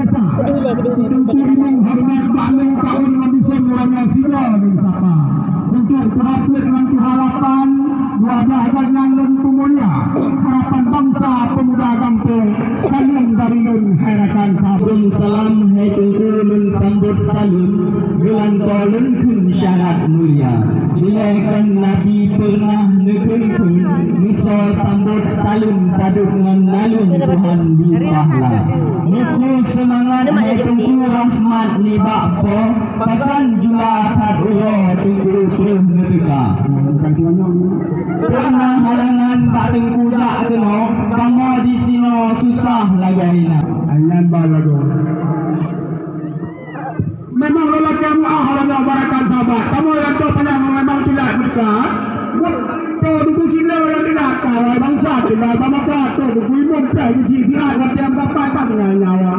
biasa. Tentu ini hormat makhluk tahun ngabisa mulanya sila dan sapa. Untuk berhasil dengan harapan wabah dengan lempu mulia. Harapan bangsa pemuda kampung. Salam dari nun harapan sabun salam hai tunggu nun sambut salim. Gelan kolon kun syarat mulia. Bilaikan Nabi pernah nekun misal sambut salim saduk dengan nalun Tuhan di pahala. Nuku semangat hai tunggu rahmat ni bakpo. Bahkan jua atat ulo tunggu terus neteka. Pernah halangan tak tunggu tak kena. Kamu di sini susah lagaina. Ayan balago. Memang kalau kamu Allah barakan sahabat. Kamu yang tu pada memang tidak dekat. Tu buku Cina yang tidak kawal bangsa tidak bangsa tu buku imam prai di sini ada tiap dapat tak dengan nyawa.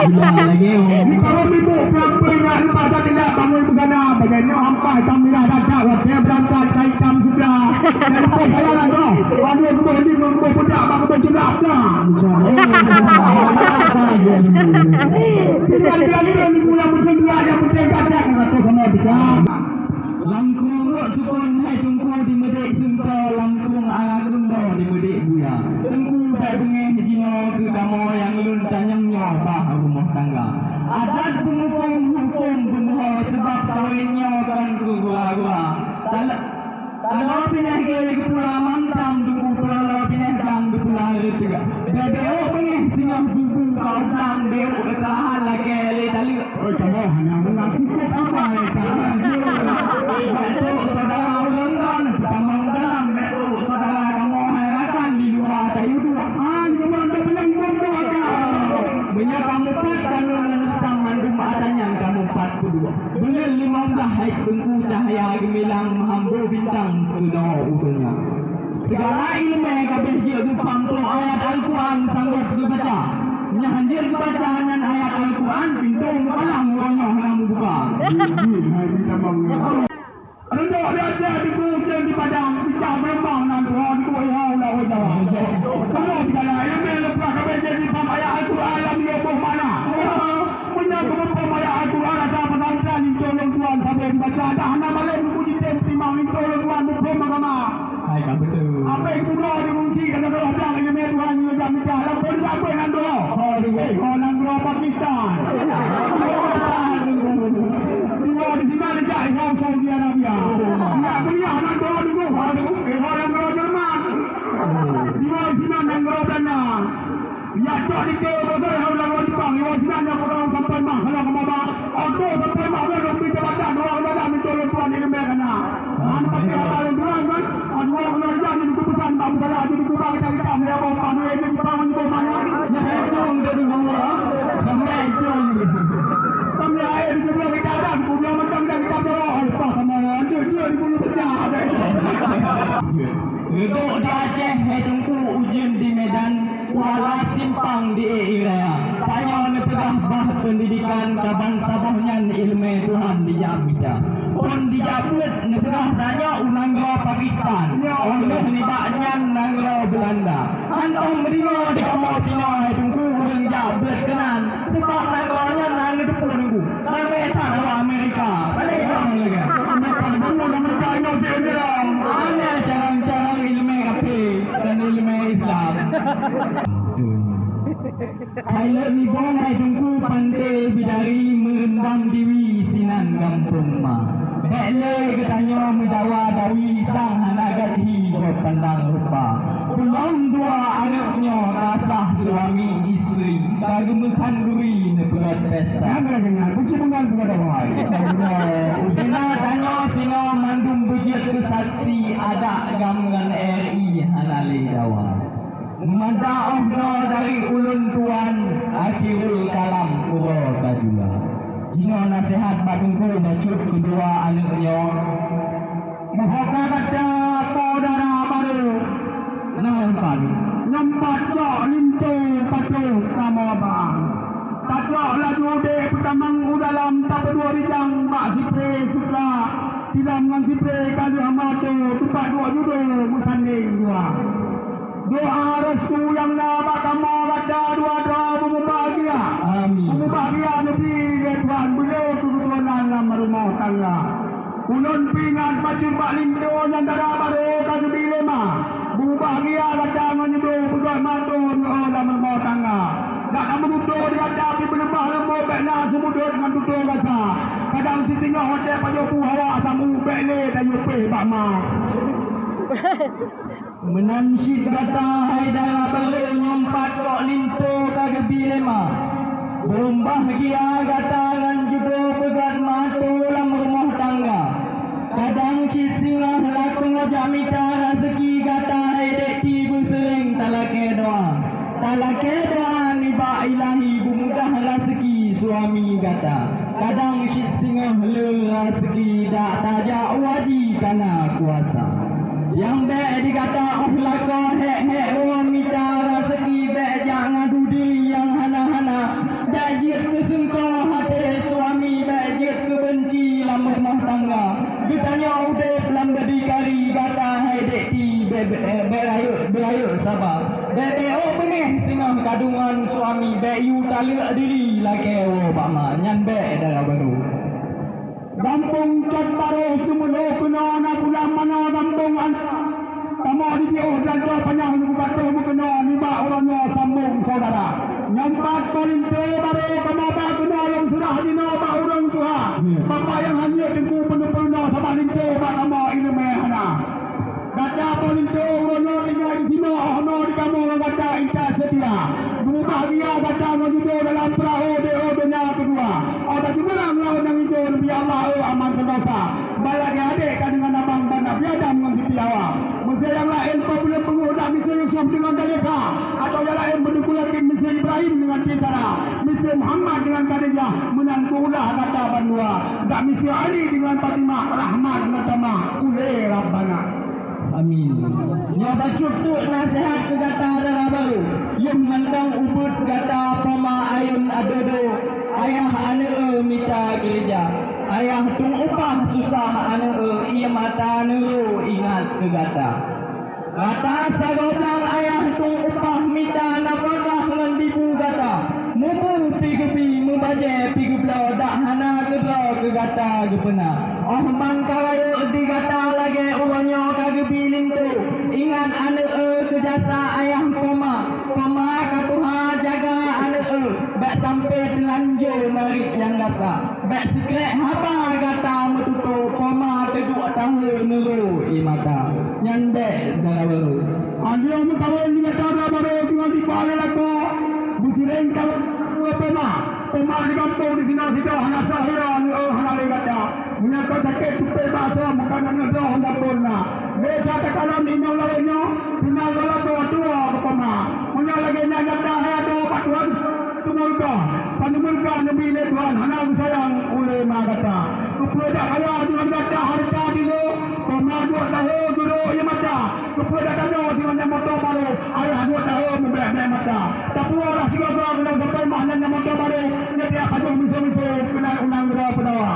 Lagi. Ni kalau ibu peringat pada tidak bangun begana bagainya hampai tamira dadah waktu berangkat kai kam sudah. Dan kau saya lah tu. Kamu kemudian di nombor budak bagi berjerak dah. Tidak ni pulang mungkin dia yang penting kata kata sama dia. Langkung sukun hai tungku di medek sungka langkung arunda di medek buya. Tungku dah dengar jino ke kamu yang lun tanyangnya bah rumah tangga. Adat penghukum hukum pemohon sebab kawinnya kan gua. Kalau pindah ke pulau Mantam tunggu pulau pindah gang di pulau Retiga. Bebeo pengen singgah bubu kau bilang deo kesalahan lagi le tali. Oh kamu hanya mengaku apa ya? Betul saudara ulangkan tamang dalam betul saudara kamu harakan di luar tayu dua. Kamu ada bilang bodoh kau. Banyak kamu pat kalau menusang mandum adanya kamu 42. Bulan 15 hai tunggu cahaya gemilang menghambu bintang sebenar utuhnya. Segala ilmu yang kabeh dia dipangku ayat Al-Quran sanggup dibaca. Nyahandir dibaca dengan ayat Al-Quran pintu mukalang orangnya hendak buka. Hari tamang. Rendah dia di hujan di padang bicara berembang dan Tuhan ku ayah dah jawab. Kamu tidak lain melepas kabeh jadi pemaya Al-Quran dalam dia boh mana? Punya kemampuan pemaya Al-Quran ada penonton tolong Tuhan sampai baca dah hana malam puji timbang tolong Tuhan hukum agama. Hai betul. Apa yang kuno dikunci kerana doa bilang ini Tuhan ni jam dia lampau sampai nan doa. Oh nan doa Pakistan. Dua di sini ada jai Saudi Arabia. Ya punya nan doa dulu. Orang doa Jerman. Dua di sini nan doa Belanda. Ya cok di ke betul orang Jepang. Ya sini orang sampai mah kalau kamu bah. Auto sampai mah orang lebih cepat doa Allah minta Tuhan ini mereka. Mana pakai apa doa kan? Dua orang yang di kuburan bangsa salah di kuburan kita dia bawa panu ini Jepang ni bawa mana? Ya itu dari bawah. Sampai itu. Sampai air di kuburan kita ada kuburan macam kita bawa apa sama dia di kuburan pecah. Itu di Aceh tunggu ujian di Medan Kuala Simpang di Area. Saya nepegah bah pendidikan kaban sabahnya ilmu Tuhan di Jambi. Pun dijabut negara saya unangga Pakistan. Oleh nibaknya nangga Belanda. Antum berdino di kamar Cina tunggu orang jabut kenan. Sebab nangganya nang depan nunggu. Nangga tak ada Amerika. Balik orang lagi. Amerika ini jenderang. Ada cara-cara ilmu kafe dan ilmu Islam. Highlight ni bonai tunggu pantai bidari merendam diwi sinan kampung ma. Bekle ketanya mendawa dawi sang hanagat hi kot pandang rupa. Belum dua anaknya rasah suami isteri. Kagemukan duri neperat pesta. Yang dengar kunci pengal bukan awal. Kena tanya sino mandum bujit kesaksi ada gamungan RI hanali dawa. Madaahna dari ulun tuan akhirul kalam kuro tajula. Jino nasihat batungku bacut kedua anaknya. Mohon kata saudara baru nampak jok lintu patrol sama bang. Tajok laju de pertamang udalam tak berdua rijang bak sipre sutra. Tidak dengan sipre kali hamatu tupak dua judo musanding dua. Doa restu yang nama kamu ada dua-dua bahagia. rumah tangga. Ulun pingat baju Pak Lindo yang darah baru kagak bilema. Bahagia kadangan itu pegang matun dalam rumah tangga. Tak kamu duduk di atas api penembah lembu bekna semudut dengan duduk rasa. Kadang si tinggal hotel pajoku hawa samu bekle dan yupe bakma. Menansyid kata haidara baru nyompat kok linto kagak bilema. Bahagia kadangan juga pegang matun dalam rumah tangga. Kadang cik singa lako jamita rezeki kata haidek tibu sering talake doa. Talake doa niba ilahi bumudah rezeki suami kata. Kadang cik singa le rezeki dak tajak waji kana kuasa. Yang bek dikata lako hek wamita rezeki bek jangan diri yang hana-hana. Bek jit kesengkau hati suami bek jit kebenci dalam rumah tangga. Getanya udah pelan berdikari kata haidek ti berayuk sabar. Beo benih singa kadungan suami beyu talak diri laki bakma nyan be darah baru. Kampung cat baru semula kena anak pulang mana kampung kamu di jauh dan jauh panjang buka tu kena ni bak orangnya sambung saudara. Nyampat paling baru kamu bak kena long surah dino bak orang tua. Bapa yang hanya tengku penuh-penuh sama lintu bak kamu ini mehana. Kata paling orangnya tinggal di sini ono di kamu kata inta setia. Bahagia kata menjudo dalam perahu deodonya kedua. Ada gimana lawan yang itu lebih Allah aman berdosa. Balak adik kan dengan abang bana biada dengan setiawa. Mesti yang lain popular penguda mesti Yusuf dengan Daleka atau yang lain berdukung lagi mesti Ibrahim dengan Kisara. Mesti Muhammad dengan Khadijah menantu ulah kata bandua. Tak mesti Ali dengan Fatimah Rahmat Natama ule Rabbana. Amin. Nyata cukup nasihat ke kata darah baru. Yang mandang ubud kata pama ayun adodo. Ayah ane minta gereja. Ayah tung upah susah ane ia mata nero ingat ke kata. Kata sagotang ayah tung upah minta nafkah dengan ibu kata. Mubu pigebi membaca pigeblau dak hana geblau ke kata gepena. Oh bangkawai di kata lagi uangnya kagebi lintu. Ingat ane ke jasa ayah poma. Poma katuha jaga ane bak sampai telanjur marit yang gasa. Bak sekret haba kata metutu poma kedua tahun nuru imata. Nyandek darah baru. Dia mengkawin dengan darah baru dengan dibalik laku. Busiren kalau pema di kampung di sini sudah hana sahira hana legata. Menyangkut sakit supaya bahasa bukan hanya doa handa purna. Mereka tekanan ini lainnya senang kalau doa ke pema. Punya lagi nanya dah ada patuan tumurka. Panumurka nabi le Tuhan hana sayang oleh magata. Kepada kaya dengan kata harta dulu pema 2 tahun dulu ia mata. Kepada kaya dengan motor baru ayah 2 tahun membeli mata. Tapi orang sudah kena sampai mahal yang motor baru dia tiap pagi miso kena undang berapa pedawa.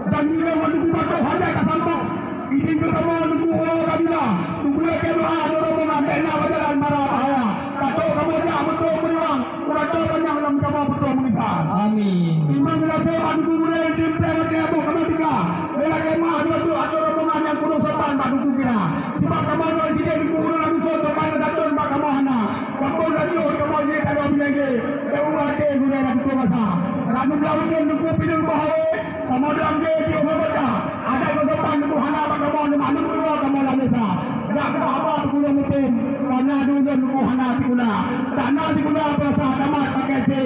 Dan bila menunggu motor hajat ke sampok. Ini ketemu menunggu orang kabila. Tunggu ke doa orang mengambil wajaran marah bahaya. Kata kamu jangan betul menyuang. Kurang panjang dalam kamu betul menikah. Amin. Imam bila saya menunggu mulai dimplek mati aku kamu tiga. Bila kemah dua tu ada rombongan yang kurang sopan pak dukung kira. Sebab kamu ada di sini kurang lagi so supaya datun pak kamu hana. Kamu lagi kamu ini kalau bilang ke. Dewa ke guna nak dukung masa. Ramu lawan dia dukung pilih bahawa. Kamu dalam ke jiwa berbeda. Ada yang sopan dukung hana pak kamu ni maklum kedua kamu dalam desa. Tak kena apa tu guna mungkin. Karena dulu dukung hana sikula. Tak nak sikula berasa tamat pakai si.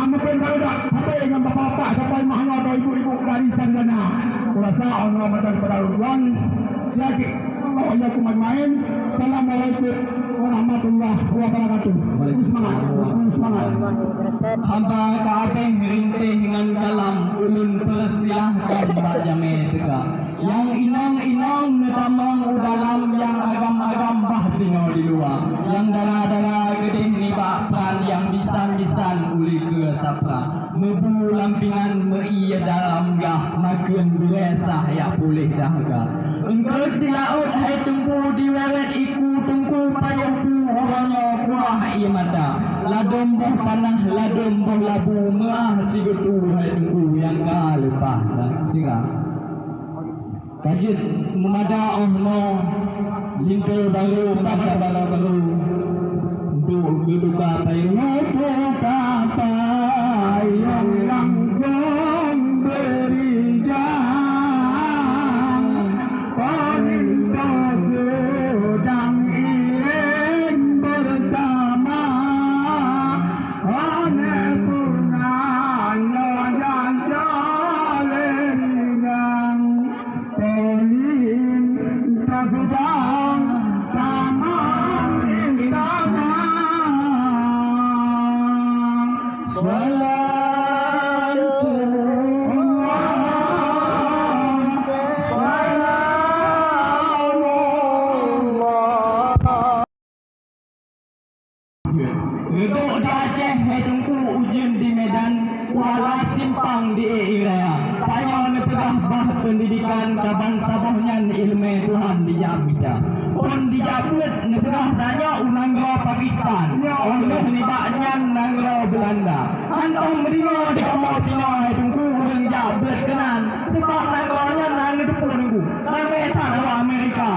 Mungkin kalau tak sampai dengan bapak-bapak sampai mahal atau ibu-ibu barisan sana. Kurasa Allah madan pada Tuhan. Siapa Allah ya kumain. Assalamualaikum warahmatullahi wabarakatuh. Semangat. Hamba kaabeng rintih dengan kalam ulun persilahkan Mbak Jamil teka. Yang inang-inang netamang udalam yang agam-agam bah sino di luar. Yang dara-dara gedeh ni bak peran yang bisan-bisan uli ke sapra. Mebu lampingan meria dalam gah makin beresah ya pulih dahaga. Engkau di laut hai tunggu di weret iku tunggu payah tu orangnya muah ia mata ladom boh panah ladom boh labu muah si getu hai tunggu yang ka lepas sira kajit memada oh no limpe baru pada baru untuk geduka payung yang langsung beri jalan Panindo sedang iring bersama Ane purnanya yang jaleringang Pelintas sedang sama rintangan Geduk di Aceh, tunggu ujian di Medan, Kuala Simpang di Iraya. Saya nepegah bah pendidikan kaban sabohnya ilmu Tuhan di Jabida. Pun di Jabut nepegah saya unangga Pakistan. Oleh nibaknya nangga Belanda. Antong meringo di kamar Cina, tunggu urang Jabut kenan. Sebab nangganya nangga depan tunggu. Nangga tanah Amerika.